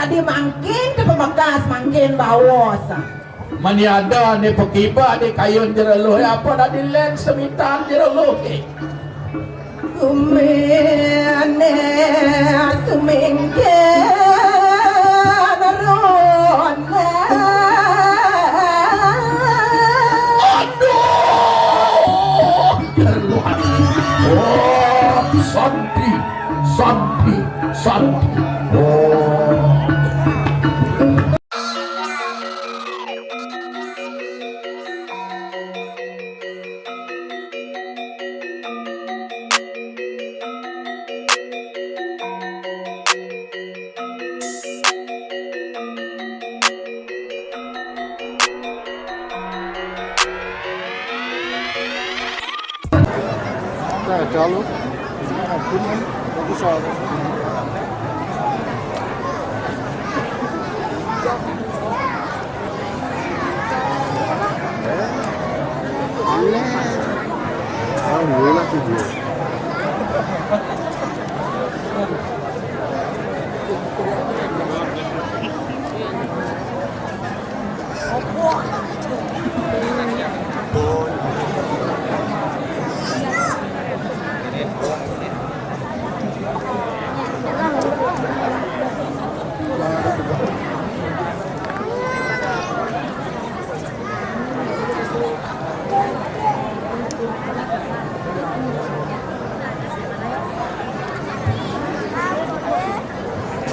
tadi makin ke pemakas makin bawas. Maniada ni pekiba di kayun jeraloh apa dah di len semitan jeraloh ke. Kumene sumingke naron. Aduh, jeraloh. Oh, santi. Oh. Chalo, bagus ada. Alhamdulillah tu dia.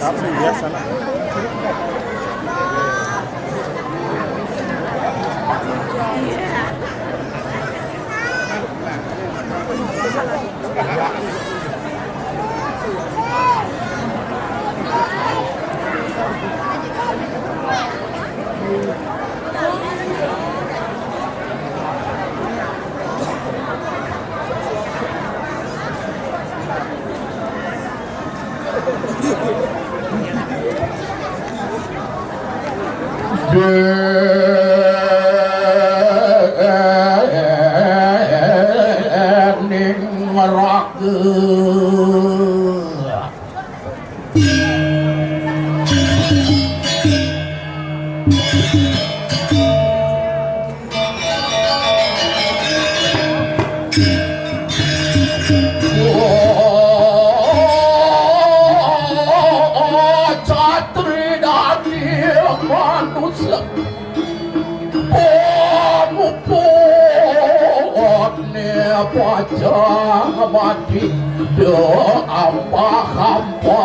Apa ya sana? Ning meraka Catri dari manusia pajak mati doa hampa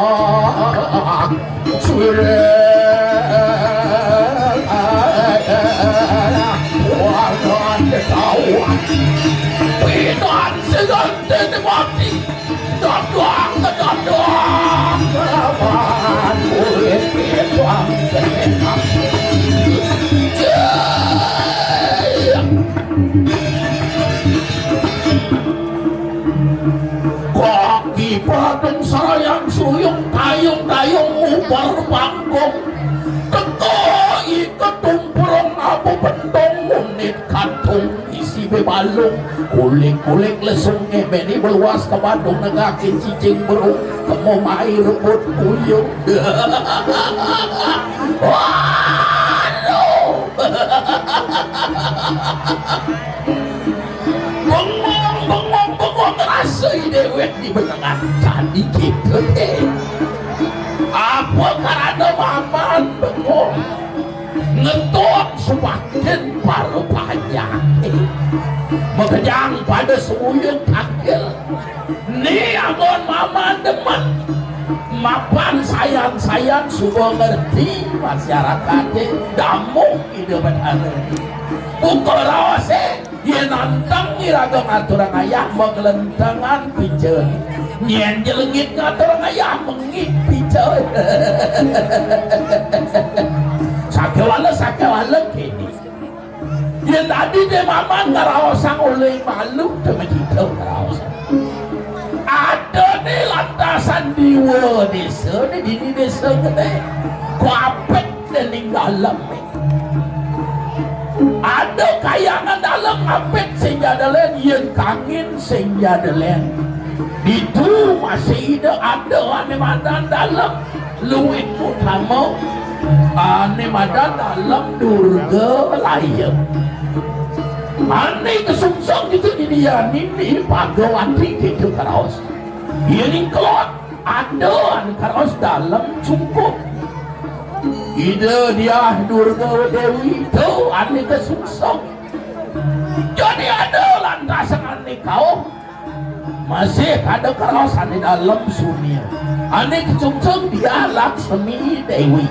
surel wangan kawan pidan segante mati doang kawan kulit pidan kaki padang sayang suyung tayung ubar bangkong teko ikat tumprong abu bentong unit kantung isi bebalung kulik lesung emeni beluas ke Bandung negakin cicing berung kemo mai rebut puyung waduh bengong rasai dewek di benengan candi gitu deh apa karena maman bengong ngetok semakin baru banyak mengenyang pada semuyun takil ni agon maman demen mapan sayang suka ngerti masyarakatnya damung hidupan hari buka rawase dia nantang ngiragang aturang ayah menggelentangan pijen nyen jelengit ngaturang ayah mengit pijen sakewala kini dia tadi dia mama ngaraosang oleh malu teman kita ngaraosang ada di lantasan diwa desa di desa gede kuapet dening dalam ada kayangan dalam apet senjata lain yang kangin senjata lain Itu masih ada ane madan dalam luit utama, ane madan dalam durga layang. Ane kesungsang gitu dia ini Pagawati gitu karos. Ini kelot ada ane karos dalam cukup. Ide dia Durga Dewi itu ane kesungsang. Jadi ada lantasan ane kau masih ada karosan di dalam sunia. Ane kecungsang dia Laksmi Dewi.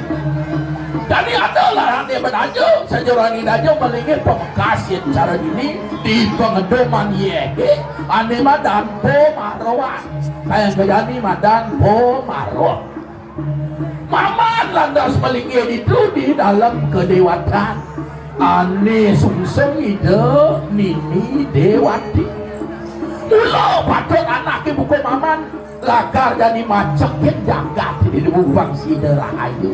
Dan ini adalah ane benajo sejurani dajo melingin pemekasin cara ini di pengedoman yeke ane madan po marwan kayak kejani madan po marwan. Maman landas melingin itu di dalam kedewatan ane sungseng ide nini dewati. Mula patut anak ibu ko maman lakar jadi macekin jagat di lubang sidera ayu.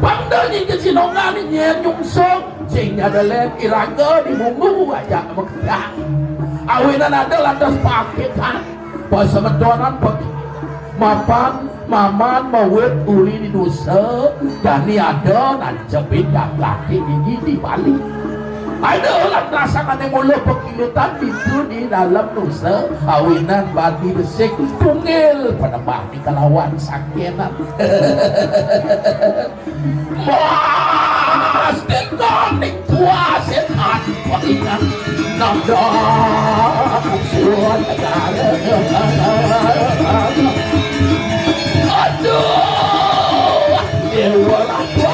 Pandanya ke sinongan ini nyungsong sehingga ada iraga di munggu aja bekerja. Awinan ada lantas paketan pasemedonan mapan maman mawet uli di dosa dan ini ada nancepin jagat ini di balik. Ada lantasan yang mula pekilutan itu di dalam dosa awinan badi besik tunggal penembah di kalawan sakinan. Mas dikonik puasin anpalingan nada suan negara. Aduh dewa laku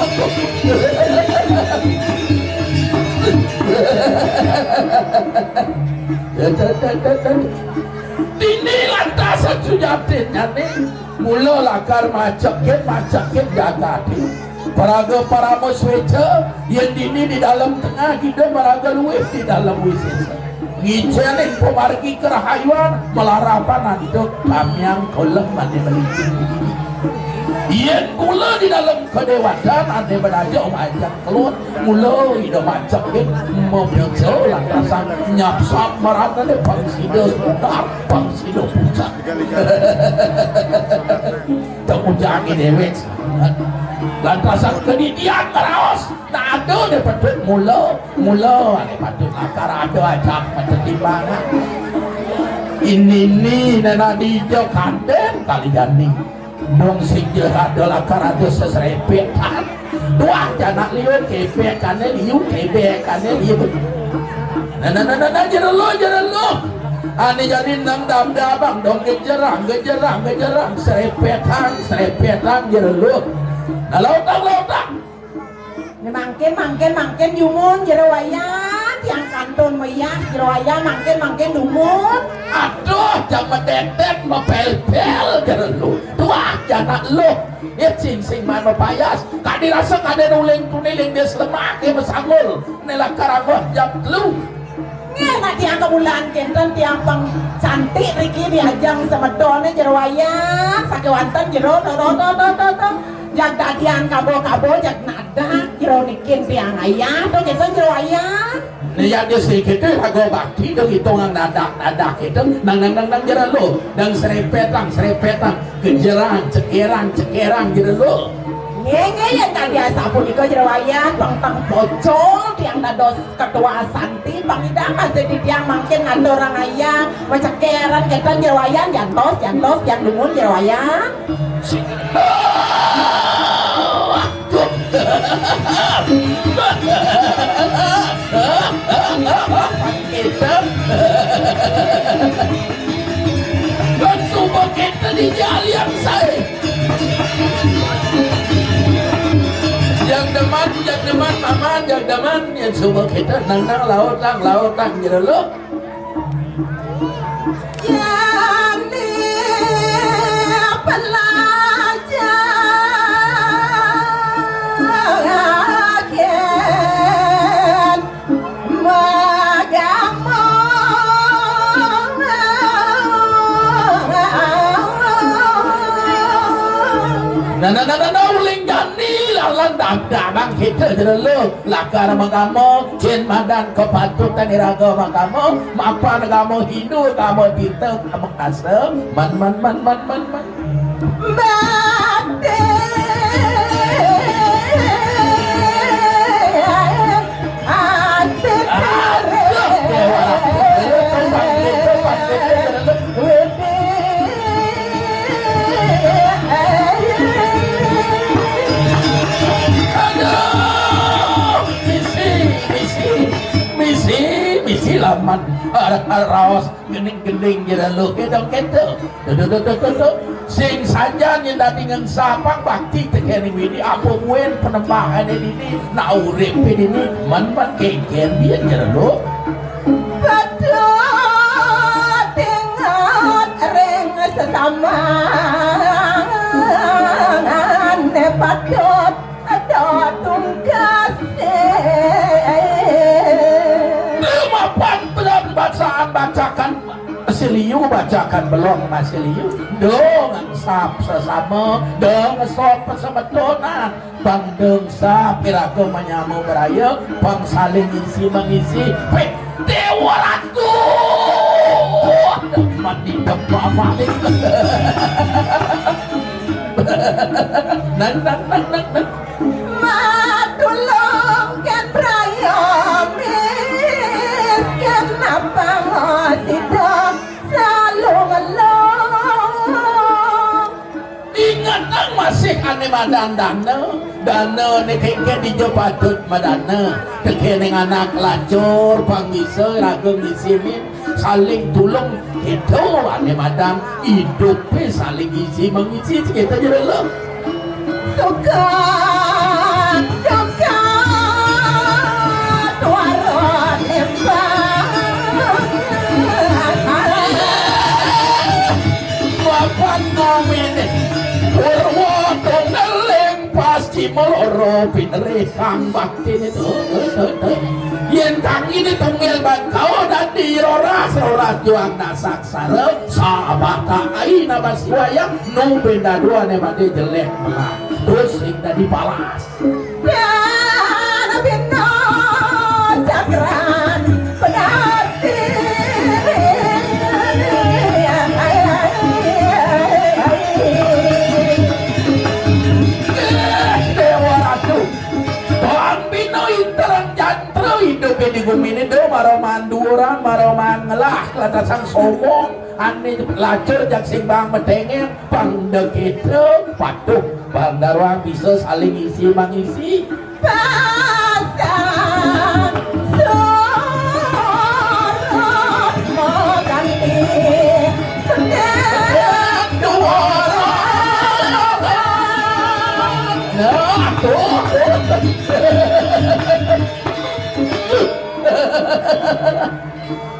ini lantasan sujatinnya nih mula lakar macakin jagati paraga para musweca yang dini di dalam tengah kita paraga luwih di dalam wisesa ngicenin pemargi kerahayuan melarapan anduk kamyang kolem mandi melicin Yen mula di dalam kedewatan ane beraja ajak keluar mula hidup macam membicara lantasan nyapsap merata de pangsido sebentar pangsido pucat terujang dewek lantasan kedidian keraos tak ada de patut mula ane patut akar ada ajak pertimbangan ini nana dijau kanden kali jani dong singgah adalah karena seserepetan dua janak liu kepekannya liu kepekannya liu nah jalan lo ane jadi nang dam-dabang dong gejerang serepetan jalan lo nah lautang mangken yumun jerawayan tiang kanton meyak jerawayan mangken yumun aduh jangan dedet mapel-pel jalan lo tuah janak lo ya sing mana payas kak dirasa kade nuling dia selemak dia mesangul nela karagoh jam lu ngena tiang kebulan kenten tiang pang cantik Riki diajang sama done jerawayan sakewantan jero to jak dadian kabo jak nada jero nikin tiang ayah to kita jero ayah ni yang dia sedikit tu rago bakti tu kita nang nadak kita nang jero lo nang serepetang kejerang cekerang jero lo ngenge yang tadi asa punika jero ayah tang bocol tiang dados ketua santi bang ida masih di tiang mangkin ngando orang ayah macekeran kita jero ayah jantos yang dumun jero ayah kita dan semua kita di jalan yang saya yang deman maman yang deman yang semua kita nang lautang jadi lo jadi pelajar Nah, uling jani lalan dagang kita jereluk lakar magamo jen madan kepatutan iraga magamo mapa nagamo Hindu kamu kita kamu asem man Bate ate misi laman raos gening-gening jereluk kita sing saja yang datingan sapang bakti tekening wini apa muen penembakan ini na urip ini man keken dia jereluk Patut ingat ring sesama ane patut ada tungkas mapan belum bacakan Masiliu bacakan belum Masiliu dong sap sesama dong sop pesebetonan bang deng sap iraga menyamu beraya bang saling isi mengisi dewa ratu mati tempat malik nang matulong kan prayomis kenapa tidak selalu ngelong ingat nang masih ane madandana dana ne keke di jepatut madana kekeneng anak lacur pangisa ragam isimin saling tulung itu ane madang hidupnya saling isi mengisi kita jelas suka warot mapan ngomene purwo tongeleng pasti meloro pinere kang bakti itu yen kang ini tunggal bakau dan diroras juang nasaksara sahabata aina basiwayang nu benda dua ne bade jelek belah terus sing tadi palas dan bina cakran penati dewa ratu Tuhan bino interan jantro hidup di bumi ini do maroman duran maroman ngelah kelatasan sombong ane lacur jak sing bang medengeng bang dekito patuh bang darwang bisa saling isi mangisi pasang sorot moganti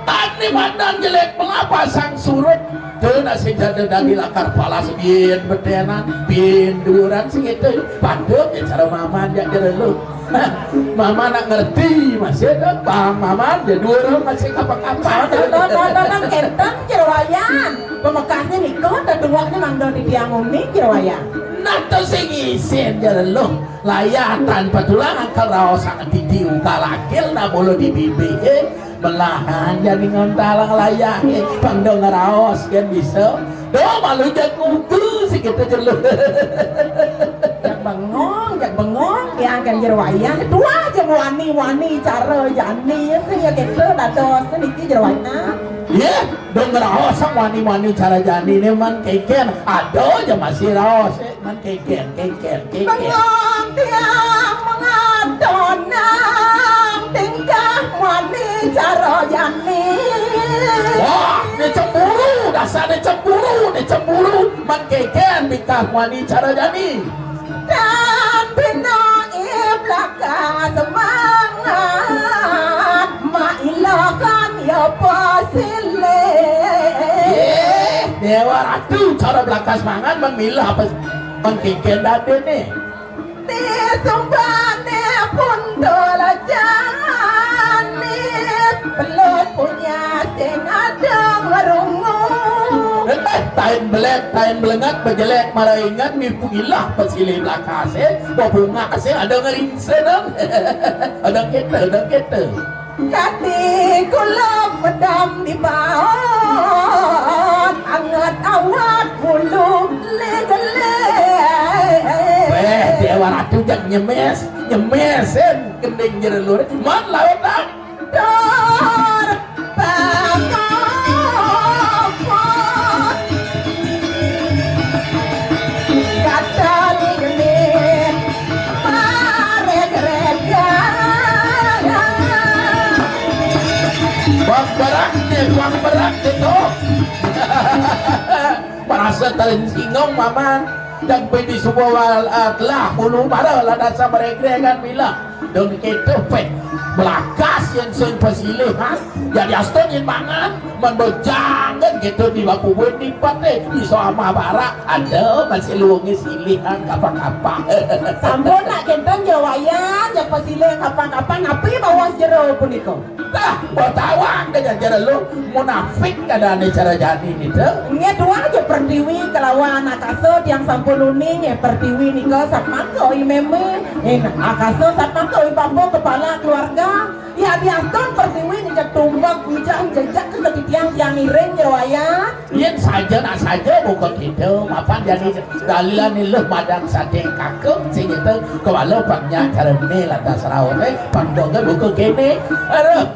Tadi mandan jelek mengapa sang surut tuh nasi jada dadi lakar palas bien betenan bien duran sing itu paduk ya cara mama aja jereluk mama nak ngerti masih ada bang mama jadi orang masih kapan-kapan nang kenten jerawayan pemekasnya niko terduaknya mangdon di tiang umi jerawayan Nato sing isin jereluk layak tanpa tulang kalau sangat didiu kalakil na bolo di bibi belahan jadi ngontalang layak pandang ngeraos kan bisa do malu jak ngutu sih kita jereluk jak bengong yang kan jerawayan dua aja wani cara jani sih ya gitu dados niki jerawayan ya dong ngeraos wani cara jani ini man keken ada aja masih raos man keken bengong tiang mengadonang tingkah wani cara jani wah dia cemburu dasar dia cemburu man keken bikah wani cara jani dan bina iblaka semangat mailakan ya pasile dewa ratu cara belaka semangat memilah apa mengkikin dade nih di sumbane pun dola jani belum punya sing ada ngerungu tain belengat bejelek malaingan mipu ilah pasilih belakase bunga kasih ada ngerinsenan ada kita Kati kulak pedam di bawah angat awat bulu legale. Dewa ratu jak nyemesin kending jerelur man lawan tak Dor papa Katal gemit mare-rega Bang berak itu merasa terensingong maman dan pedi sebuah telah bulu pada lah dasar mereka kan bilang dan kita belakas yang sen pasilih jadi aston yang mangan menbejangan gitu di bapu di pate di soama barak ada masih luangnya silihan kapan-kapan Sampun nak kentang jawayan jak pasilih kapan-kapan api bawa jero puniko. Dah, bertawang dengan cara lu munafik kadang cara jadi ni tu. Nya dua aja pertiwi kelawan akaso yang sampun uning ya pertiwi niko sapmako imeme akaso sapmako ibambo kepala keluarga ya di aston pertiwi ni jak tumbak bijak jejak ke ketitiang yang iring jawaya. Yang saja nak saja bukan kita. Maafan jadi dalilan ni lu madang sate kakek sing itu kepala banyak cara ni lah dasar awak pandangnya bukan kene. Aduh.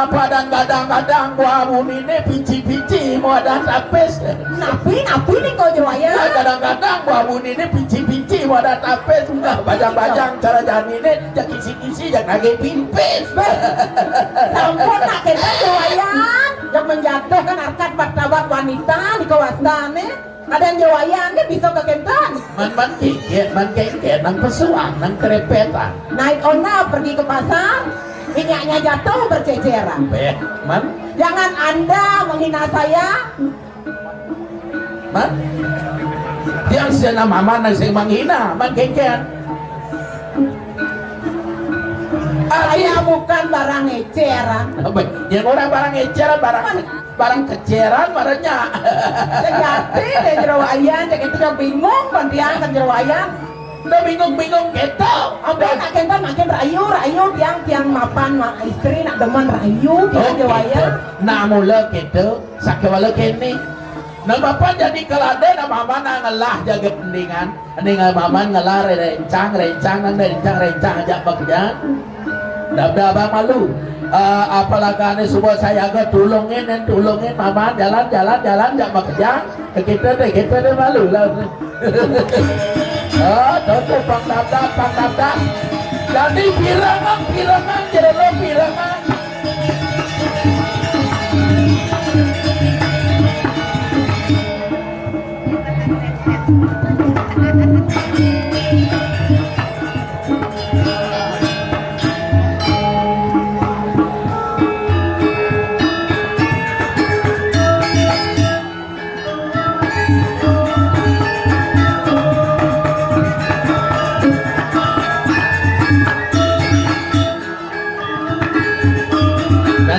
Padang kadang-kadang gua ini pici-pici mau ada tapes Napi ni kau jawaya. kadang-kadang gua ini pici-pici mau ada tapes enggak bajang-bajang cara jalan ini jak kisi-kisi jak nage pimpis Sampun nak kentang jawayan yang menjatuhkan harkat martabat wanita di kawasan ni. Ada yang jawayan dia bisa ke kentang. man keket nang pesuang nang kerepetan Naik ona pergi ke pasar, minyaknya jatuh berceceran. man Jangan Anda menghina saya. man yang sana mama nang sing manghina man keket Saya bukan barang eceran. yang orang barang eceran barang keceran barangnya Sejati deh jerawayan, cek itu yang bingung bantian ke jerawayan. udah bingung gitu Apa nak kentang makin rayu tiang mapan mak istri nak demen rayu tiang jerawayan. nah mula gitu sakewala kene nah bapak jadi kelade nah mama nah ngelah jaga pendingan pendingan mama ngelah rencang ajak bekerja dah abang malu apalagi semua saya agak tulungin mama jalan jak bekerja kita deh malu lah tuh pang dap jadi pirangan jero pirangan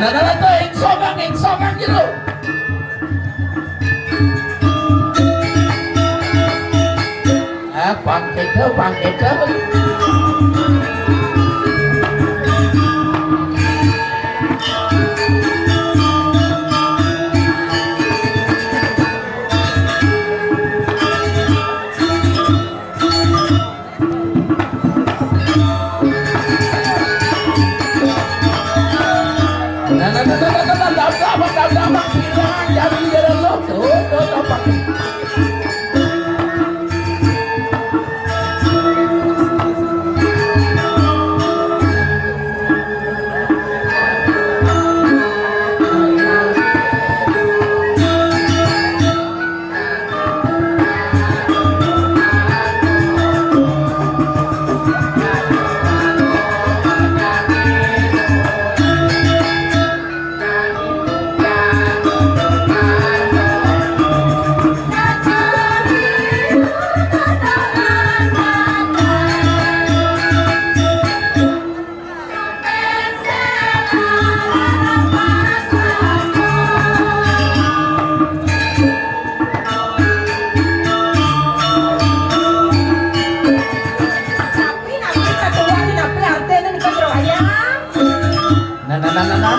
Nah, ingsogang gitu. Bangkit.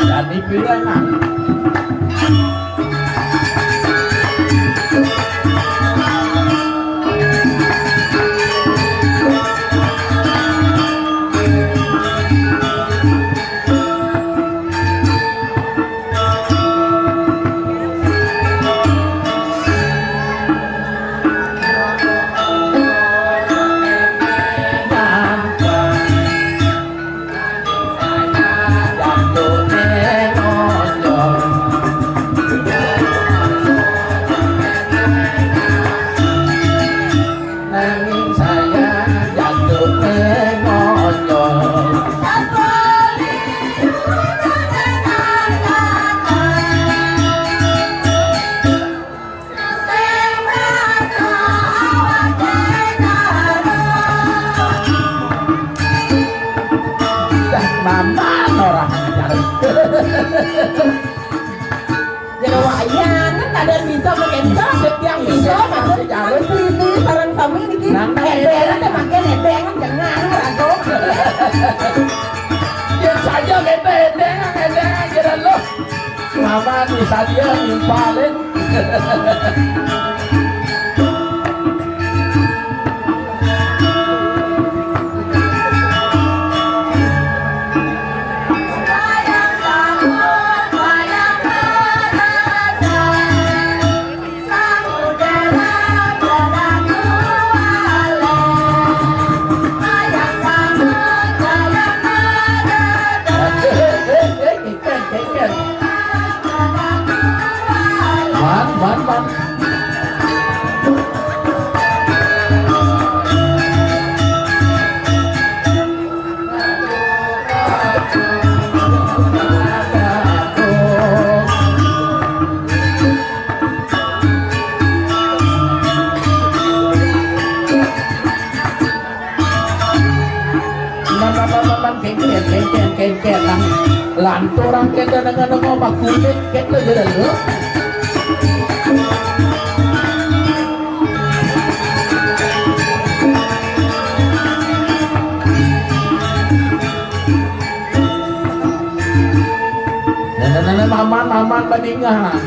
Dani pirangan. Jerawayan kan ada bisa mengencar setiap bisa masuk jalur ini sarang kami ini hebeng ada makin hebeng kan jangan ragu Dia saja hedeng jalan lo. Mama bisa dia nimpalin. Man. Ken lanturang ken dengan ngomong kulit ken lo jadi lo. Maman bandingan.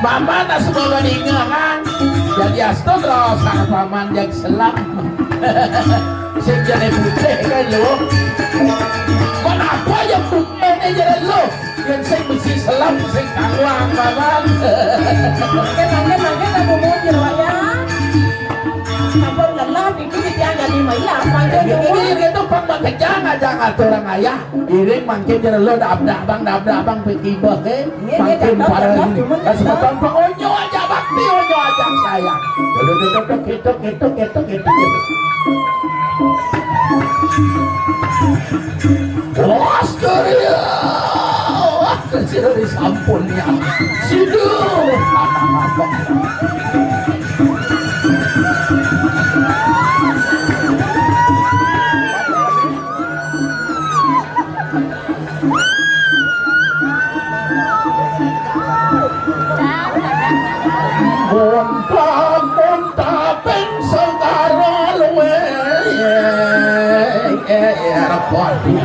Paman tak semua bandingan. Jadi asto terus sang paman yang selam. Sing jadi putih kan lo. Kenapa yang putih ini jadi lo? Yang sing mesti selam sing kawang paman. Makin kamu mau jerawayan kamu lelah itu dijaga di Maya panggil Ini itu paman kejang aja ngaturang ayah. Iring makin jadi lo dabang pikibah ke. Makin para ini. Kesempatan Pak Onyo aja bakti Onyo aja sayang. Gitu. Wah, sekali. Wah, kecil disampunnya. Siduh. Monta pensangara luwe rapati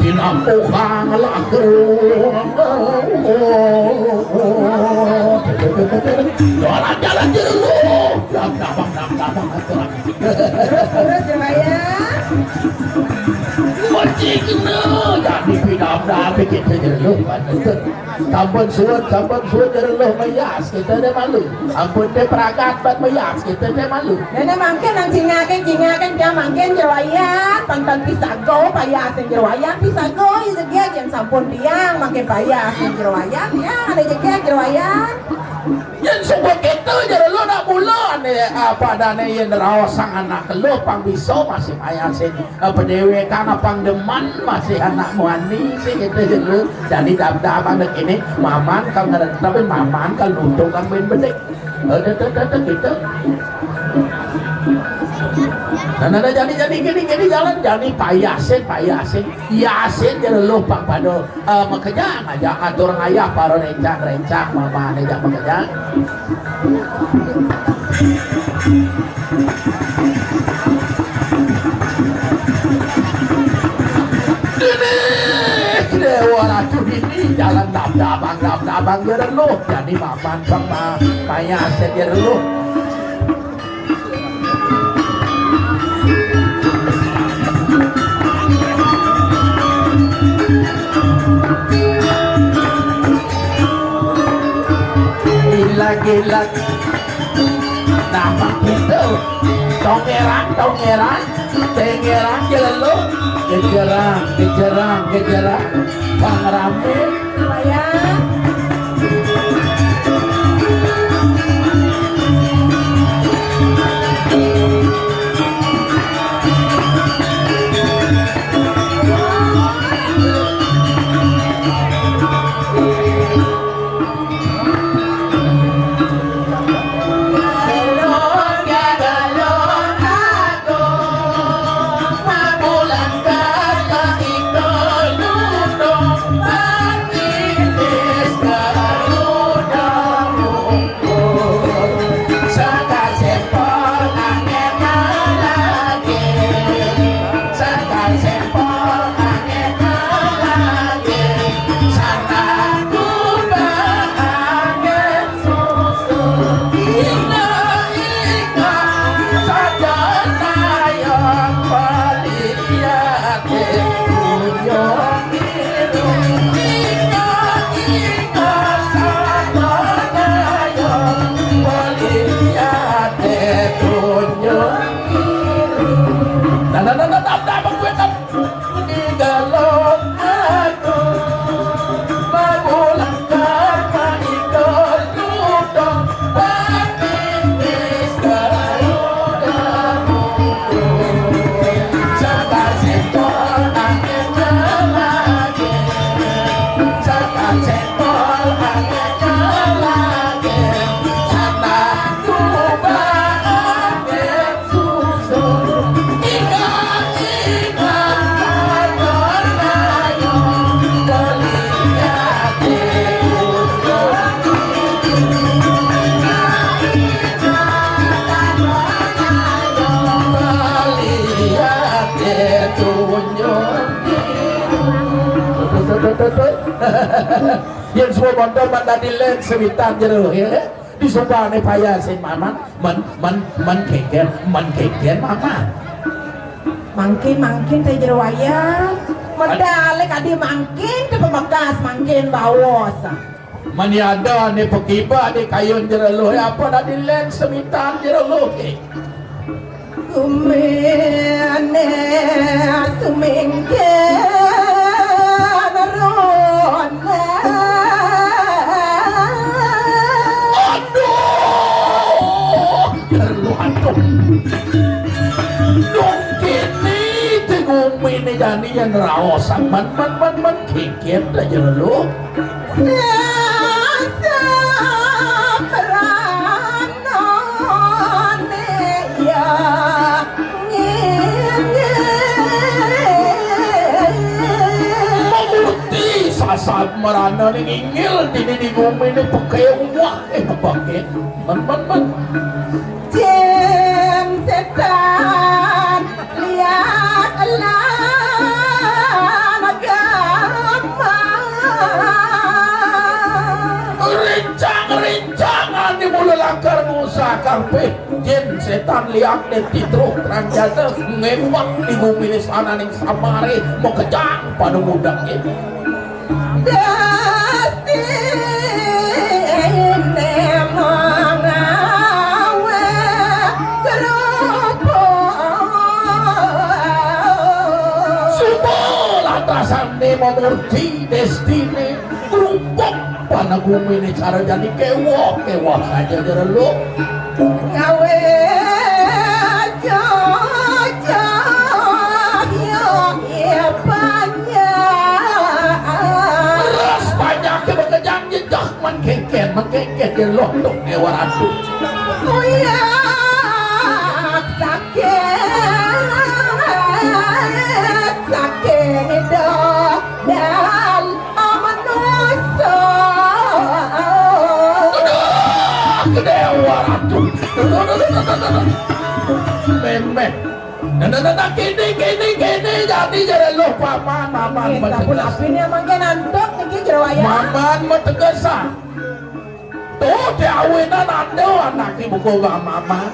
tinampukan laku jalan dulu dabang terus jerawayan Macik na jadi pinam-pinam kita jeruh itu. Sampun suut jeruh mayas kita dah malu. Ampun dia peragat bat mayas kita dah malu. Nenek mangkin nang jingakan dia mangkin jerawayat pantan pisago payah sing jerawayat pisago itu dia yang sampun tiang mangkin payah sing jerawayat ya ada juga jerawayat. Yang semua kita jeruh nak bulan apa dana yang rawasang anak lo pang biso masih mayas sing pedewe kana pang deman masih anak muani sih kita jeruh. Jadi dap-dap anak ini maman kang ngerti tapi maman kang nuntung kang ben bedek. Gitu. Nah, jadi gini jalan jadi payasin yasin jadi lupa pada makanya ngajak atur ayah para rencang mama ngajak makanya dewa ratu ini jalan dabang jadi lu jadi maman sama payasin jadi lu. Gila nama itu tongeran tengeran jalan lu kejerang bang rame Jerawayat yang semua bondo mana dilen sewitan jeruh ya di sebelah ni payasin maman man keger maman mangkin teh jerawayat medale kadi mangkin teh pemakas mangkin bawas maniada ni pekiba di kayun jeruh apa dah dilen sewitan jeruh kumene sumengke ini jadi yang rawasan man kikir aja lu sasat merana nih ingil di bumi ini pakai uang pakai man jem setan lihat Allah rincangan di mulu langkar ngusah kabeh jen setan liak dan titruk ranjata ngewak di bumi sana ning samare mau kejang pada mudak ini Sande memurti destiny kerumpuk panagumi ini cara jadi kewok saja jere lu gawe aja ya banyak terus banyak ke bekejang jejak mengkeket di lontong ewa ratu oh ya sakit itu dan manusia dewa ratu memeh kini jadi jere lu paman kita pun apinya makin nantok nih jerawaya maman metegesan tuh diawinan anda anak ibu koga mama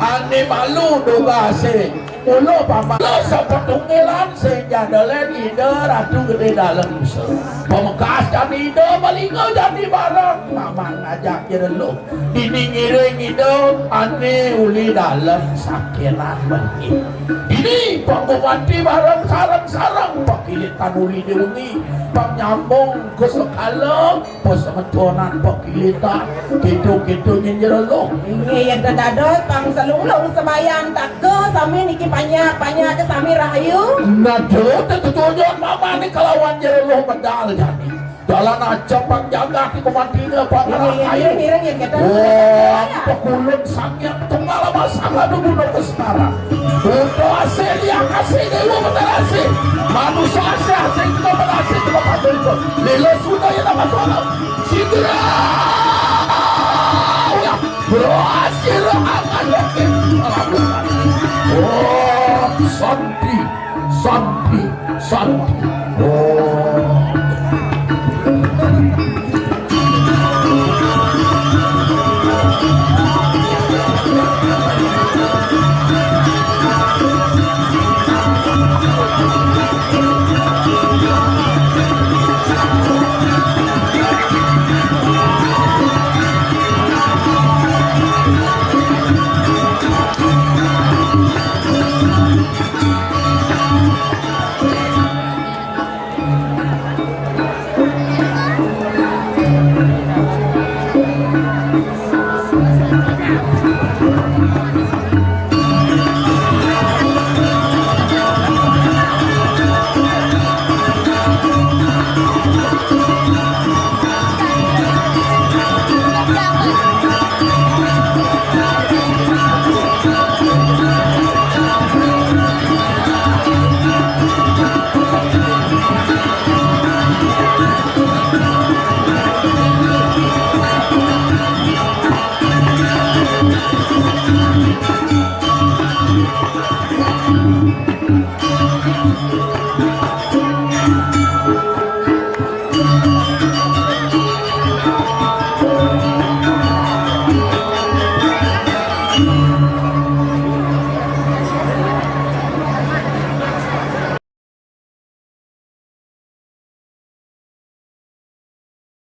ane malu doga se ulo pama lo sepetungilan sejadalen ide ratu gede dalam se pemekas jadi ide balingau jadi bareng mama ngajak jere lo ini ngiring ide ane uli dalam sakiran bagi ini pengobati bareng sarang pakilitan uli diungi panyambung ke sekala pesemetonan pakilitan gitu jere lo ini yang dadadot pang selulung sebayang tak ke sami niki banyak ke sami rahayu nah jauh tujuan mama ini kelawan jere lo medal jadi jalan aja pang jaga di pemantinya pak rahayu mireng yang kita wah pekulun sangyang tunggal masalah dulu ke sekarang untuk hasil yang kasih dewa berhasil manusia hasil itu berhasil juga pada itu lilo sudah yang nama soal segera berhasil akan yakin melakukan oh santi oh